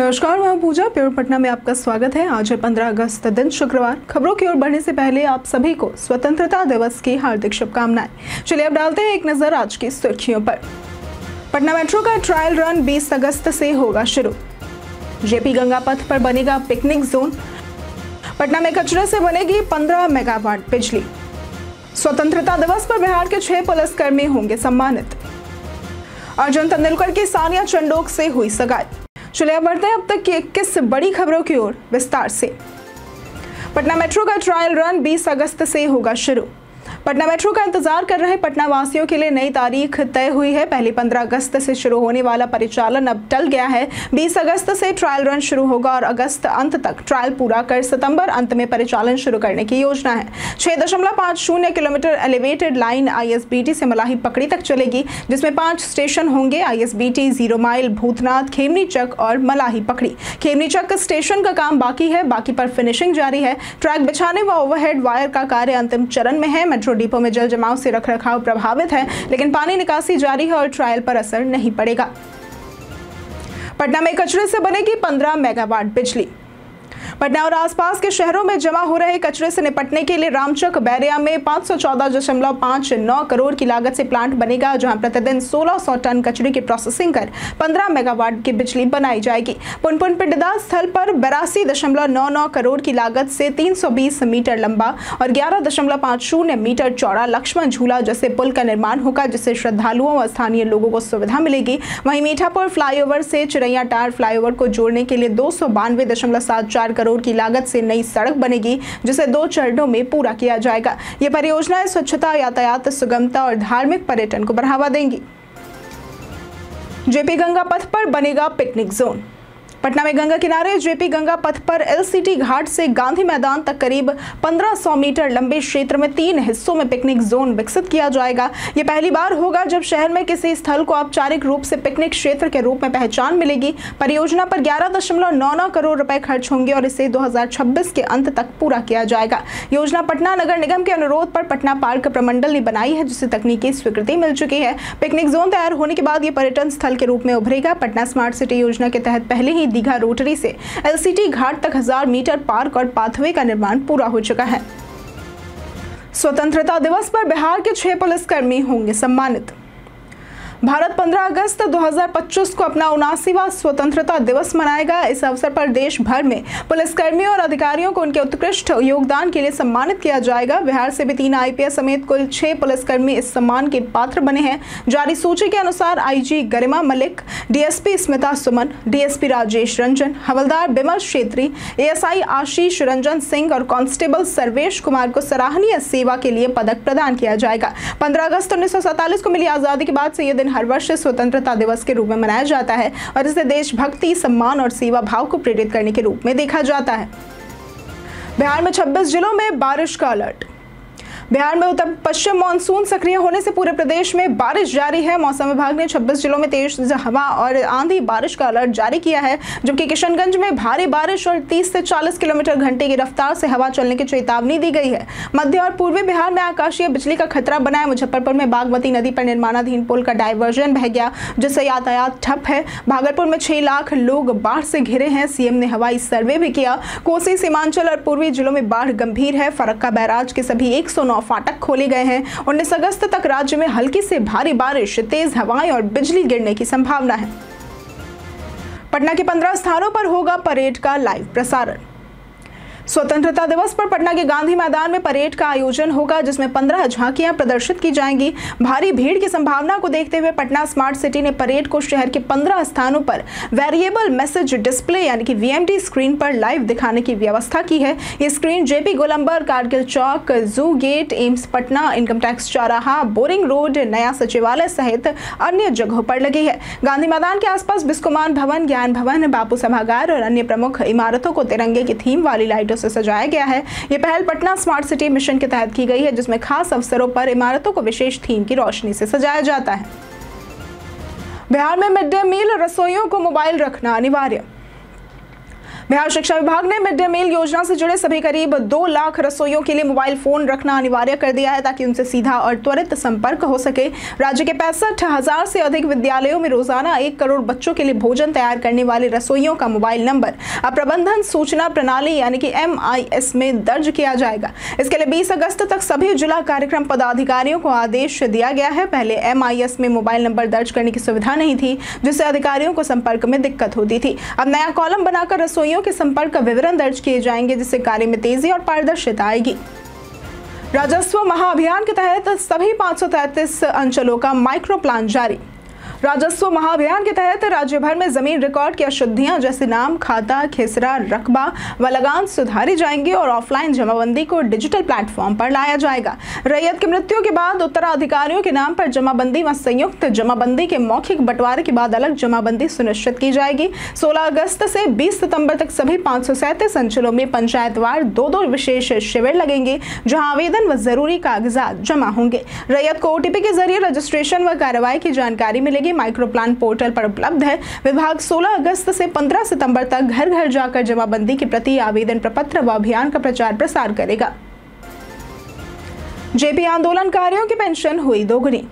नमस्कार, मैं पूजा प्योर पटना में आपका स्वागत है। आज है 15 अगस्त दिन शुक्रवार। खबरों की ओर बढ़ने से पहले आप सभी को स्वतंत्रता दिवस की हार्दिक शुभकामनाएं। चलिए अब डालते हैं एक नजर आज की सुर्खियों पर। पटना मेट्रो का ट्रायल रन 20 अगस्त से होगा शुरू। जेपी गंगा पथ पर बनेगा पिकनिक जोन। पटना में कचरे से बनेगी 15 मेगावाट बिजली। स्वतंत्रता दिवस पर बिहार के 6 पुलिसकर्मी होंगे सम्मानित। अर्जुन तेंदुलकर की सानिया चंडोक से हुई सगाई। चलिए अब बढ़ते हैं अब तक की 21 बड़ी खबरों की ओर विस्तार से। पटना मेट्रो का ट्रायल रन 20 अगस्त से होगा शुरू। पटना मेट्रो का इंतजार कर रहे पटना वासियों के लिए नई तारीख तय हुई है। पहले 15 अगस्त से शुरू होने वाला परिचालन अब टल गया है। 20 अगस्त से ट्रायल रन शुरू होगा और अगस्त अंत तक ट्रायल पूरा कर सितंबर अंत में परिचालन शुरू करने की योजना है। 6.50 किलोमीटर एलिवेटेड लाइन आईएसबीटी से मलाही पकड़ी तक चलेगी, जिसमें 5 स्टेशन होंगे। आईएसबीटी, 0 माइल, भूतनाथ, खेमनी चक और मलाही पकड़ी। खेमनी चक स्टेशन का काम बाकी है, बाकी पर फिनिशिंग जारी है। ट्रैक बिछाने व ओवरहेड वायर का कार्य अंतिम चरण में है। मेट्रो डिपो में जल जमाव से रखरखाव प्रभावित है, लेकिन पानी निकासी जारी है और ट्रायल पर असर नहीं पड़ेगा। पटना में कचरे से बनेगी 15 मेगावाट बिजली। पटना और आसपास के शहरों में जमा हो रहे कचरे से निपटने के लिए रामचक बैरिया में 514.59 करोड़ की लागत से प्लांट बनेगा, जहां प्रतिदिन 1600 टन कचरे की प्रोसेसिंग कर 15 मेगावाट की बिजली बनाई जाएगी। पुनपुन पिंडदा स्थल पर 82.99 करोड़ की लागत से 320 मीटर लंबा और 11.50 मीटर चौड़ा लक्ष्मण झूला जैसे पुल का निर्माण होगा, जिससे श्रद्धालुओं व स्थानीय लोगों को सुविधा मिलेगी। वहीं मीठापुर फ्लाईओवर से चिरैया टार फ्लाईओवर को जोड़ने के लिए 292.74 करोड़ की लागत से नई सड़क बनेगी, जिसे 2 चरणों में पूरा किया जाएगा। ये परियोजनाएं स्वच्छता, यातायात सुगमता और धार्मिक पर्यटन को बढ़ावा देंगी। जेपी गंगा पथ पर बनेगा पिकनिक जोन। पटना में गंगा किनारे जेपी गंगा पथ पर एलसीटी घाट से गांधी मैदान तक करीब 1500 मीटर लंबे क्षेत्र में 3 हिस्सों में पिकनिक जोन विकसित किया जाएगा। ये पहली बार होगा जब शहर में किसी स्थल को औपचारिक रूप से पिकनिक क्षेत्र के रूप में पहचान मिलेगी। परियोजना पर 11.99 करोड़ रुपए खर्च होंगे और इसे 2026 के अंत तक पूरा किया जाएगा। योजना पटना नगर निगम के अनुरोध पर पटना पार्क प्रमंडल ने बनाई है, जिसे तकनीकी स्वीकृति मिल चुकी है। पिकनिक जोन तैयार होने के बाद ये पर्यटन स्थल के रूप में उभरेगा। पटना स्मार्ट सिटी योजना के तहत पहले ही दीघा रोटरी से एलसीटी घाट तक 1000 मीटर पार्क और पाथवे का निर्माण पूरा हो चुका है। स्वतंत्रता दिवस पर बिहार के 6 पुलिसकर्मी होंगे सम्मानित। भारत 15 अगस्त 2025 को अपना 79वां स्वतंत्रता दिवस मनाएगा। इस अवसर पर देश भर में पुलिसकर्मियों और अधिकारियों को उनके उत्कृष्ट योगदान के लिए सम्मानित किया जाएगा। बिहार से भी 3 आईपीएस समेत कुल 6 पुलिसकर्मी इस सम्मान के पात्र बने हैं। जारी सूची के अनुसार आईजी गरिमा मलिक, डीएसपी स्मिता सुमन, डीएसपी राजेश रंजन, हवलदार बिमल क्षेत्री, एएसआई आशीष रंजन सिंह और कांस्टेबल सर्वेश कुमार को सराहनीय सेवा के लिए पदक प्रदान किया जाएगा। 15 अगस्त 1947 को मिली आजादी के बाद से यह दिन हर वर्ष स्वतंत्रता दिवस के रूप में मनाया जाता है और इसे देशभक्ति, सम्मान और सेवा भाव को प्रेरित करने के रूप में देखा जाता है। बिहार में 26 जिलों में बारिश का अलर्ट। बिहार में उत्तर पश्चिम मानसून सक्रिय होने से पूरे प्रदेश में बारिश जारी है। मौसम विभाग ने 26 जिलों में तेज हवा और आंधी बारिश का अलर्ट जारी किया है, जबकि किशनगंज में भारी बारिश और 30 से 40 किलोमीटर घंटे की रफ्तार से हवा चलने की चेतावनी दी गई है। मध्य और पूर्वी बिहार में आकाशीय बिजली का खतरा बना है। मुजफ्फरपुर में बागमती नदी पर निर्माणाधीन पुल का डायवर्जन बह गया, जिससे यातायात ठप है। भागलपुर में 6 लाख लोग बाढ़ से घिरे हैं। सीएम ने हवाई सर्वे भी किया। कोसी, सीमांचल और पूर्वी जिलों में बाढ़ गंभीर है। फरक्का बैराज के सभी 109 फाटक खोले गए हैं। 19 अगस्त तक राज्य में हल्की से भारी बारिश, तेज हवाएं और बिजली गिरने की संभावना है। पटना के 15 स्थानों पर होगा परेड का लाइव प्रसारण। स्वतंत्रता दिवस पर पटना के गांधी मैदान में परेड का आयोजन होगा, जिसमें 15 झांकियां प्रदर्शित की जाएंगी। भारी भीड़ की संभावना को देखते हुए पटना स्मार्ट सिटी ने परेड को शहर के 15 स्थानों पर वेरिएबल मैसेज डिस्प्ले यानी कि वीएमडी स्क्रीन पर लाइव दिखाने की व्यवस्था की है। ये screen JP Golambar, Kargil Chowk, zoo gate, AIIMS Patna, income tax चौराहा, बोरिंग रोड, नया सचिवालय सहित अन्य जगहों पर लगी है। गांधी मैदान के आसपास बिस्कोमान भवन, ज्ञान भवन, बापू सभागार और अन्य प्रमुख इमारतों को तिरंगे की थीम वाली लाइटों से सजाया गया है। यह पहल पटना स्मार्ट सिटी मिशन के तहत की गई है, जिसमें खास अवसरों पर इमारतों को विशेष थीम की रोशनी से सजाया जाता है। बिहार में मिड डे मील रसोइयों को मोबाइल रखना अनिवार्य। बिहार शिक्षा विभाग ने मिड डे मील योजना से जुड़े सभी करीब 2 लाख रसोइयों के लिए मोबाइल फोन रखना अनिवार्य कर दिया है ताकि उनसे सीधा और त्वरित संपर्क हो सके। राज्य के 65,000 से अधिक विद्यालयों में रोजाना 1 करोड़ बच्चों के लिए भोजन तैयार करने वाले रसोइयों का मोबाइल नंबर अब प्रबंधन सूचना प्रणाली यानी कि MIS में दर्ज किया जाएगा। इसके लिए 20 अगस्त तक सभी जिला कार्यक्रम पदाधिकारियों को आदेश दिया गया है। पहले MIS में मोबाइल नंबर दर्ज करने की सुविधा नहीं थी, जिससे अधिकारियों को संपर्क में दिक्कत होती थी। अब नया कॉलम बनाकर रसोइयों के संपर्क का विवरण दर्ज किए जाएंगे, जिससे कार्य में तेजी और पारदर्शिता आएगी। राजस्व महाअभियान के तहत सभी 533 अंचलों का माइक्रो प्लान जारी। राजस्व महाअभियान के तहत राज्य भर में जमीन रिकॉर्ड की अशुद्धियां जैसे नाम, खाता, खेसरा, रकबा व लगान सुधारी जाएंगी और ऑफलाइन जमाबंदी को डिजिटल प्लेटफॉर्म पर लाया जाएगा। रैयत की मृत्यु के बाद उत्तराधिकारियों के नाम पर जमाबंदी व संयुक्त जमाबंदी के मौखिक बंटवारे के बाद अलग जमाबंदी सुनिश्चित की जाएगी। 16 अगस्त से 20 सितंबर तक सभी 537 अंचलों में पंचायतवार 2-2 विशेष शिविर लगेंगे, जहां आवेदन व जरूरी कागजात जमा होंगे। रैयत को OTP के जरिए रजिस्ट्रेशन व कार्रवाई की जानकारी मिलेगी। माइक्रो प्लान पोर्टल पर उपलब्ध है। विभाग 16 अगस्त से 15 सितंबर तक घर घर जाकर जमाबंदी की प्रति, आवेदन प्रपत्र व अभियान का प्रचार प्रसार करेगा। JP आंदोलनकारियों की पेंशन हुई दोगुनी।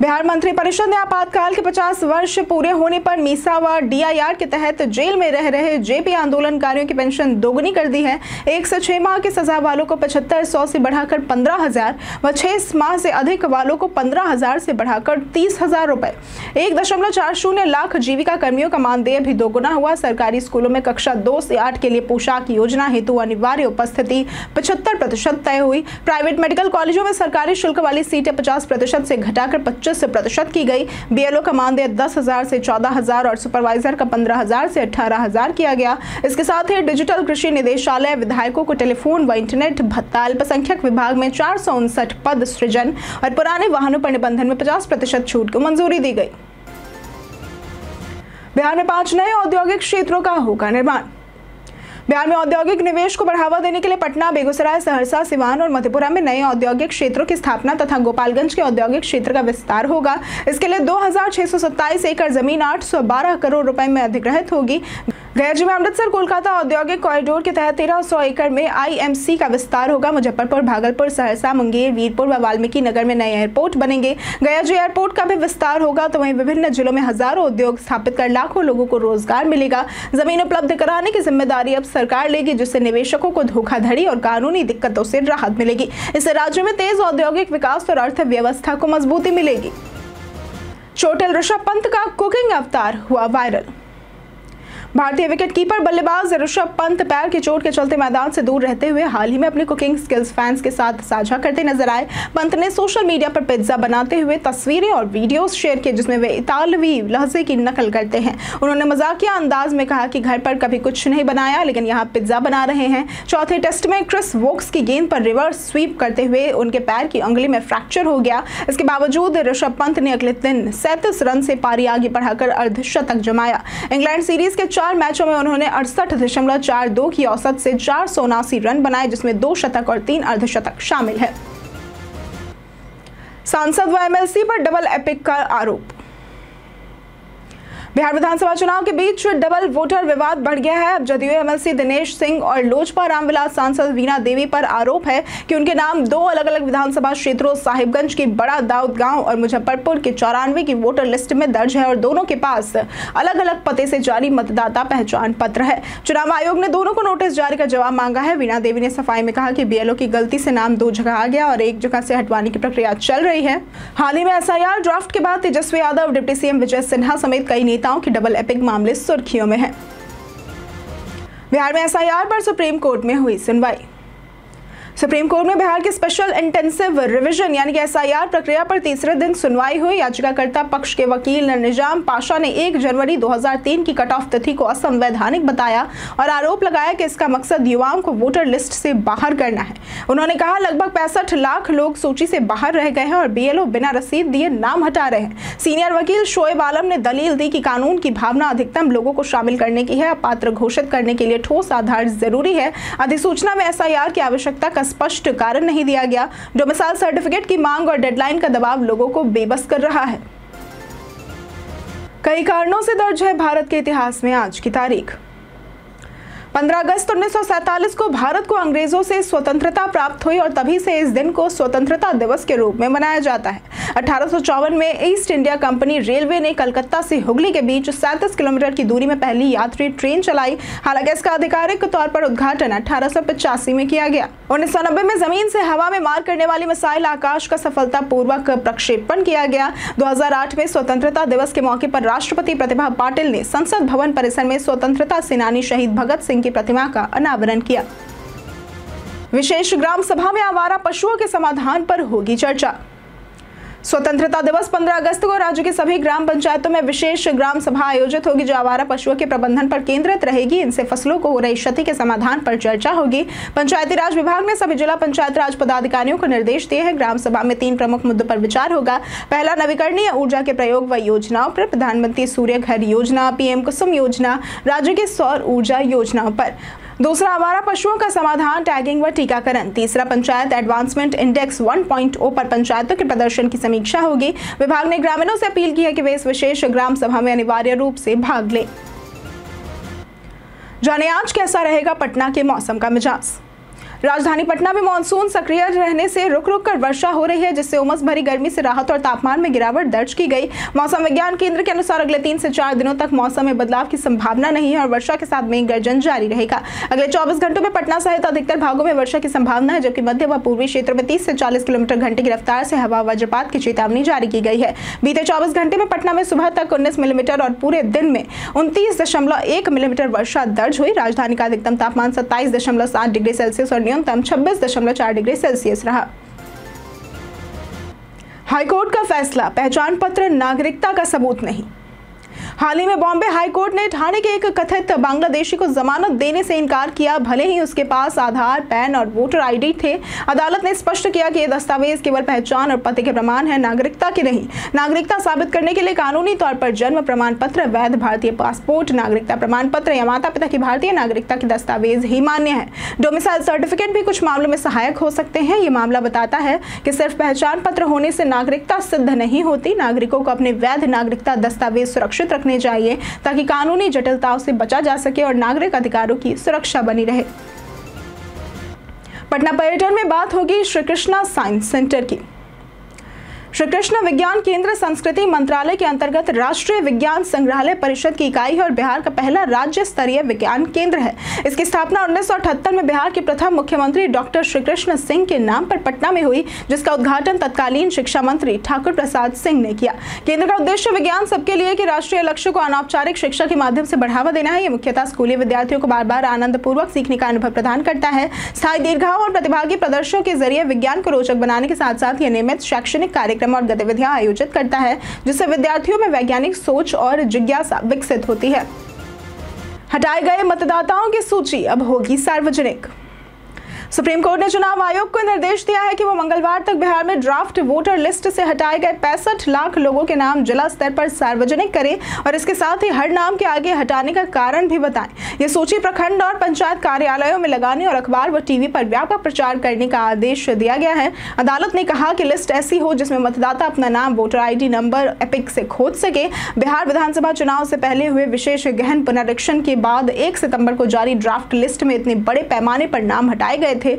बिहार मंत्री परिषद ने आपातकाल के 50 वर्ष पूरे होने पर मीसा व DIR के तहत जेल में रह रहे JP आंदोलनकारियों की पेंशन दोगुनी कर दी है। 1 से 6 माह की सजा वालों को 7500 से बढ़ाकर 15,000 व 6 माह से अधिक वालों को 15,000 से बढ़ाकर 30,000 रुपए। 1.40 लाख जीविका कर्मियों का मानदेय भी दोगुना हुआ। सरकारी स्कूलों में कक्षा 2 से 8 के लिए पोशाक योजना हेतु अनिवार्य उपस्थिति 75% तय हुई। प्राइवेट मेडिकल कॉलेजों में सरकारी शुल्क वाली सीटें 50% से घटाकर 25% की गई। BLO का मानदेय 10,000 से 14,000 और सुपरवाइजर का 15,000 से 18,000 किया गया। इसके साथ ही डिजिटल कृषि निदेशालय, विधायकों को टेलीफोन व इंटरनेट भत्ता, अल्पसंख्यक विभाग में 459 पद सृजन और पुराने वाहनों पर निबंधन में 50% छूट को मंजूरी दी गई। बिहार में 5 नए औद्योगिक क्षेत्रों का होगा निर्माण। बिहार में औद्योगिक निवेश को बढ़ावा देने के लिए पटना, बेगूसराय, सहरसा, सिवान और मधेपुरा में नए औद्योगिक क्षेत्रों की स्थापना तथा गोपालगंज के औद्योगिक क्षेत्र का विस्तार होगा। इसके लिए 2,627 एकड़ जमीन 812 करोड़ रुपए में अधिग्रहित होगी। गया जिले में अमृतसर कोलकाता औद्योगिक कॉरिडोर के तहत 1300 एकड़ में IMC का विस्तार होगा। मुजफ्फरपुर, भागलपुर, सहरसा, मुंगेर, वीरपुर व वाल्मीकि नगर में नए एयरपोर्ट बनेंगे। गया जी एयरपोर्ट का भी विस्तार होगा। तो वहीं विभिन्न जिलों में हजारों उद्योग स्थापित कर लाखों लोगों को रोजगार मिलेगा। जमीन उपलब्ध कराने की जिम्मेदारी अब सरकार लेगी, जिससे निवेशकों को धोखाधड़ी और कानूनी दिक्कतों से राहत मिलेगी। इससे राज्य में तेज औद्योगिक विकास और अर्थव्यवस्था को मजबूती मिलेगी। चोटिल ऋषभ पंत का कुकिंग अवतार हुआ वायरल। भारतीय विकेटकीपर बल्लेबाज ऋषभ पंत पैर की चोट के चलते मैदान से दूर रहते हुए हाल ही में अपनी कुकिंग स्किल्स फैंस के साथ साझा करते नजर आए। पंत ने सोशल मीडिया पर पिज्जा बनाते हुए तस्वीरें और वीडियोस शेयर किए, जिसमें वे इतालवी लहजे की नकल करते हैं। उन्होंने मजाकिया अंदाज में कहा कि घर पर कभी कुछ नहीं बनाया, लेकिन यहाँ पिज्जा बना रहे हैं। चौथे टेस्ट में क्रिस वोक्स की गेंद पर रिवर्स स्वीप करते हुए उनके पैर की अंगुली में फ्रैक्चर हो गया। इसके बावजूद ऋषभ पंत ने अगले दिन 37 रन से पारी आगे बढ़ाकर अर्धशतक जमाया। इंग्लैंड सीरीज के 4 मैचों में उन्होंने 68.42 की औसत से 479 रन बनाए, जिसमें 2 शतक और 3 अर्धशतक शामिल है। सांसद व MLC पर डबल एपिक का आरोप। बिहार विधानसभा चुनाव के बीच डबल वोटर विवाद बढ़ गया है। अब जदयू MLC दिनेश सिंह और लोजपा रामविलास सांसद वीणा देवी पर आरोप है कि उनके नाम 2 अलग-अलग विधानसभा क्षेत्रों साहिबगंज की बड़ा दाऊद गांव और मुजफ्फरपुर के 94 की वोटर लिस्ट में दर्ज है और दोनों के पास अलग-अलग पते से जारी मतदाता पहचान पत्र है। चुनाव आयोग ने दोनों को नोटिस जारी कर जवाब मांगा है। वीणा देवी ने सफाई में कहा कि BLO की गलती से नाम 2 जगह आ गया और 1 जगह से हटवाने की प्रक्रिया चल रही है। हाल ही में SIR ड्राफ्ट के बाद तेजस्वी यादव, डिप्टी CM विजय सिन्हा समेत कई नेताओं की डबल एपिक मामले सुर्खियों में है। बिहार में SIR पर सुप्रीम कोर्ट में हुई सुनवाई। सुप्रीम कोर्ट में बिहार के स्पेशल इंटेंसिव रिवीजन यानी कि SIR प्रक्रिया पर तीसरे दिन सुनवाई हुई। याचिकाकर्ता पक्ष के वकील निजाम पाशा ने 1 जनवरी 2003 की कट ऑफ तिथि को असंवैधानिक बताया और आरोप लगाया कि इसका मकसद युवाओं को वोटर लिस्ट से बाहर करना है। उन्होंने कहा लगभग 65 लाख लोग सूची से बाहर रह गए हैं और BLO बिना रसीद दिए नाम हटा रहे हैं। सीनियर वकील शोएब आलम ने दलील दी कि कानून की भावना अधिकतम लोगों को शामिल करने की है। अपात्र घोषित करने के लिए ठोस आधार जरूरी है। अधिसूचना में SIR की आवश्यकता का स्पष्ट कारण नहीं दिया गया। डोमिसाइल सर्टिफिकेट की मांग और डेडलाइन का दबाव लोगों को बेबस कर रहा है। कई कारणों से दर्ज है भारत के इतिहास में आज की तारीख। 15 अगस्त 1947 को भारत को अंग्रेजों से स्वतंत्रता प्राप्त हुई और तभी से इस दिन को स्वतंत्रता दिवस के रूप में मनाया जाता है। 1854 में ईस्ट इंडिया कंपनी रेलवे ने कलकत्ता से हुगली के बीच 37 किलोमीटर की दूरी में पहली यात्री ट्रेन चलाई। हालांकि इसका आधिकारिक तौर पर उद्घाटन 1885 में किया गया। 1990 में जमीन से हवा में मार करने वाली मिसाइल आकाश का सफलतापूर्वक प्रक्षेपण किया गया। 2008 में स्वतंत्रता दिवस के मौके पर राष्ट्रपति प्रतिभा पाटिल ने संसद भवन परिसर में स्वतंत्रता सेनानी शहीद भगत सिंह की प्रतिमा का अनावरण किया। विशेष ग्राम सभा में आवारा पशुओं के समाधान पर होगी चर्चा। स्वतंत्रता दिवस 15 अगस्त को राज्य के सभी ग्राम पंचायतों में विशेष ग्राम सभा आयोजित होगी, जो आवारा पशुओं के प्रबंधन पर केंद्रित रहेगी। इनसे फसलों को हो रही क्षति के समाधान पर चर्चा होगी। पंचायती राज विभाग ने सभी जिला पंचायत राज पदाधिकारियों को निर्देश दिए हैं। ग्राम सभा में 3 प्रमुख मुद्दों पर विचार होगा। पहला, नवीकरणीय ऊर्जा के प्रयोग व योजनाओं पर, प्रधानमंत्री सूर्य घर योजना, पीएम कुसुम योजना, राज्य की सौर ऊर्जा योजनाओं पर। दूसरा, आवारा पशुओं का समाधान, टैगिंग व टीकाकरण। तीसरा, पंचायत एडवांसमेंट इंडेक्स 1.0 पर पंचायतों के प्रदर्शन की समीक्षा होगी। विभाग ने ग्रामीणों से अपील की है कि वे इस विशेष ग्राम सभा में अनिवार्य रूप से भाग लें। जाने आज कैसा रहेगा पटना के मौसम का मिजाज। राजधानी पटना में मानसून सक्रिय रहने से रुक रुक कर वर्षा हो रही है, जिससे उमस भरी गर्मी से राहत और तापमान में गिरावट दर्ज की गई। मौसम विज्ञान केंद्र के अनुसार अगले 3 से 4 दिनों तक मौसम में बदलाव की संभावना नहीं है और वर्षा के साथ मेघ गर्जन जारी रहेगा। अगले 24 घंटों में पटना सहित अधिकतर भागों में वर्षा की संभावना है, जबकि मध्य व पूर्वी क्षेत्र में 30 से 40 किलोमीटर घंटे की रफ्तार से हवा वज्रपात की चेतावनी जारी की गई है। बीते 24 घंटे में पटना में सुबह तक 19 मिलीमीटर और पूरे दिन में 29.1 मिलीमीटर वर्षा दर्ज हुई। राजधानी का अधिकतम तापमान 27.7 डिग्री सेल्सियस और न्यूनतम 26.4 डिग्री सेल्सियस रहा। हाईकोर्ट का फैसला, पहचान पत्र नागरिकता का सबूत नहीं। हाल ही में बॉम्बे हाईकोर्ट ने ठाणे के एक कथित बांग्लादेशी को जमानत देने से इनकार किया, भले ही उसके पास आधार, पैन और वोटर आईडी थे। अदालत ने स्पष्ट किया कि ये दस्तावेज केवल पहचान और पते के प्रमाण है, नागरिकता के नहीं। नागरिकता साबित करने के लिए कानूनी तौर पर जन्म प्रमाण पत्र, वैध भारतीय पासपोर्ट, नागरिकता प्रमाण पत्र या माता पिता की भारतीय नागरिकता के दस्तावेज ही मान्य है। डोमिसाइल सर्टिफिकेट भी कुछ मामलों में सहायक हो सकते हैं। ये मामला बताता है कि सिर्फ पहचान पत्र होने से नागरिकता सिद्ध नहीं होती। नागरिकों को अपने वैध नागरिकता दस्तावेज सुरक्षित रखने चाहिए ताकि कानूनी जटिलताओं से बचा जा सके और नागरिक अधिकारों की सुरक्षा बनी रहे। पटना पर्यटन में बात होगी श्री कृष्णा साइंस सेंटर की। श्री कृष्ण विज्ञान केंद्र संस्कृति मंत्रालय के अंतर्गत राष्ट्रीय विज्ञान संग्रहालय परिषद की इकाई है और बिहार का पहला राज्य स्तरीय विज्ञान केंद्र है। इसकी स्थापना 1978 में बिहार के प्रथम मुख्यमंत्री डॉक्टर श्री कृष्ण सिंह के नाम पर पटना में हुई, जिसका उद्घाटन तत्कालीन शिक्षा मंत्री ठाकुर प्रसाद सिंह ने किया। केंद्र का उद्देश्य विज्ञान सबके लिए के राष्ट्रीय लक्ष्य को अनौपचारिक शिक्षा के माध्यम से बढ़ावा देना है। ये मुख्यतः स्कूली विद्यार्थियों को बार बार आनंद पूर्वक सीखने का अनुभव प्रदान करता है। स्थायी दीर्घाओं और प्रतिभागी प्रदर्शनों के जरिए विज्ञान को रोचक बनाने के साथ साथ यह नियमित शैक्षणिक कार्यक्रम और गतिविधियां आयोजित करता है, जिससे विद्यार्थियों में वैज्ञानिक सोच और जिज्ञासा विकसित होती है। हटाए गए मतदाताओं की सूची अब होगी सार्वजनिक। सुप्रीम कोर्ट ने चुनाव आयोग को निर्देश दिया है कि वो मंगलवार तक बिहार में ड्राफ्ट वोटर लिस्ट से हटाए गए 65 लाख लोगों के नाम जिला स्तर पर सार्वजनिक करें और इसके साथ ही हर नाम के आगे हटाने का कारण भी बताएं। ये सूची प्रखंड और पंचायत कार्यालयों में लगाने और अखबार व टीवी पर व्यापक प्रचार करने का आदेश दिया गया है। अदालत ने कहा कि लिस्ट ऐसी हो जिसमें मतदाता अपना नाम, वोटर ID नंबर एपिक से खोज सके। बिहार विधानसभा चुनाव से पहले हुए विशेष गहन पुनरीक्षण के बाद 1 सितंबर को जारी ड्राफ्ट लिस्ट में इतने बड़े पैमाने पर नाम हटाए गए थे।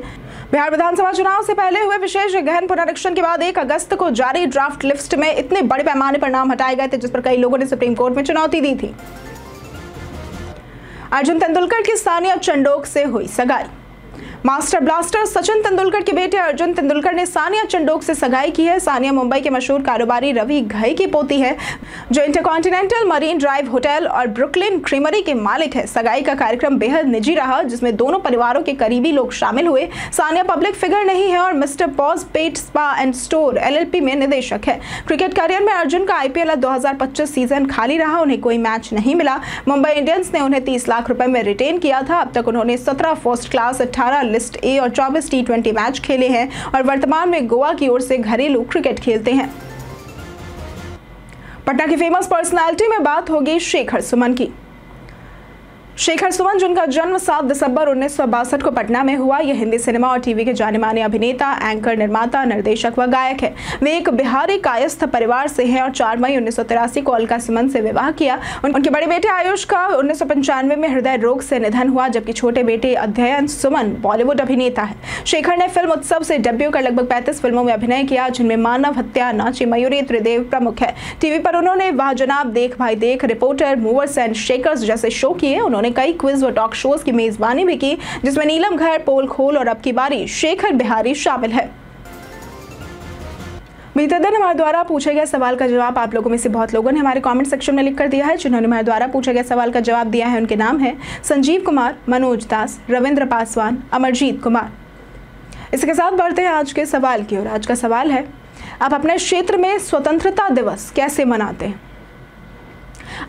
बिहार विधानसभा चुनाव से पहले हुए विशेष गहन पुनरीक्षण के बाद 1 अगस्त को जारी ड्राफ्ट लिस्ट में इतने बड़े पैमाने पर नाम हटाए गए थे, जिस पर कई लोगों ने सुप्रीम कोर्ट में चुनौती दी थी। अर्जुन तेंदुलकर की सानिया चंडोक से हुई सगाई। मास्टर ब्लास्टर सचिन तेंदुलकर के बेटे अर्जुन तेंदुलकर ने सानिया चंडोक से सगाई की है। सानिया मुंबई के मशहूर कारोबारी रवि घई की पोती है, जो इंटरकॉन्टिनेंटल मरीन ड्राइव होटल और ब्रुकलिन क्रीमरी के मालिक है। सगाई का कार्यक्रम बेहद निजी रहा, जिसमें दोनों परिवारों के करीबी लोग शामिल हुए। सानिया पब्लिक फिगर नहीं है और mister pause pet spa and store LLP में निदेशक है। क्रिकेट करियर में अर्जुन का IPL 2025 सीजन खाली रहा, उन्हें कोई मैच नहीं मिला। मुंबई इंडियंस ने उन्हें 30 लाख रुपए में रिटेन किया था। अब तक उन्होंने 17 फर्स्ट क्लास, 18 लिस्ट A और 24 T20 मैच खेले हैं और वर्तमान में गोवा की ओर से घरेलू क्रिकेट खेलते हैं। पटना की फेमस पर्सनालिटी में बात होगी शेखर सुमन की। शेखर सुमन, जिनका जन्म 7 दिसंबर 1962 को पटना में हुआ, ये हिंदी सिनेमा और टीवी के जाने माने अभिनेता, एंकर, निर्माता, निर्देशक व गायक है। वे एक बिहारी कायस्थ परिवार से हैं और 4 मई 1983 को अलका सुमन से विवाह किया। उनके बड़े बेटे आयुष का 1995 में हृदय रोग से निधन हुआ, जबकि छोटे बेटे अध्ययन सुमन बॉलीवुड अभिनेता है। शेखर ने फिल्म उत्सव से डेब्यू कर लगभग 35 फिल्मों में अभिनय किया, जिनमें मानव हत्या, नाची मयूरी, त्रिदेव प्रमुख है। टीवी पर उन्होंने वाह जनाब, देख भाई देख, रिपोर्टर, मूवर्स एंड शेकर्स जैसे शो किए। उन्होंने कई क्विज व टॉक शोज की मेजबानी भी की, जिसमें नीलम घर, पोल खोल और अब की बारी शेखर बिहारी शामिल है। बीते दिन हमारे द्वारा पूछे गए सवाल का जवाब आप लोगों में से बहुत लोगों ने हमारे कमेंट सेक्शन में लिख कर दिया है। जिन्होंने हमारे द्वारा पूछे गए सवाल का जवाब दिया है, उनके नाम है संजीव कुमार, मनोज दास, रविंद्र पासवान, अमरजीत कुमार। इसके साथ बढ़ते हैं आज के सवाल की ओर। आज का सवाल है, आप अपने क्षेत्र में स्वतंत्रता दिवस कैसे मनाते हैं?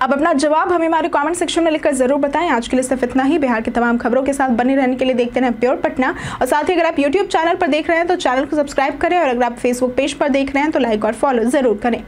अब अपना जवाब हमें हमारे कमेंट सेक्शन में लिखकर जरूर बताएं। आज के लिए सिर्फ इतना ही। बिहार की तमाम खबरों के साथ बने रहने के लिए देखते रहें प्योर पटना, और साथ ही अगर आप यूट्यूब चैनल पर देख रहे हैं तो चैनल को सब्सक्राइब करें, और अगर आप फेसबुक पेज पर देख रहे हैं तो लाइक और फॉलो जरूर करें।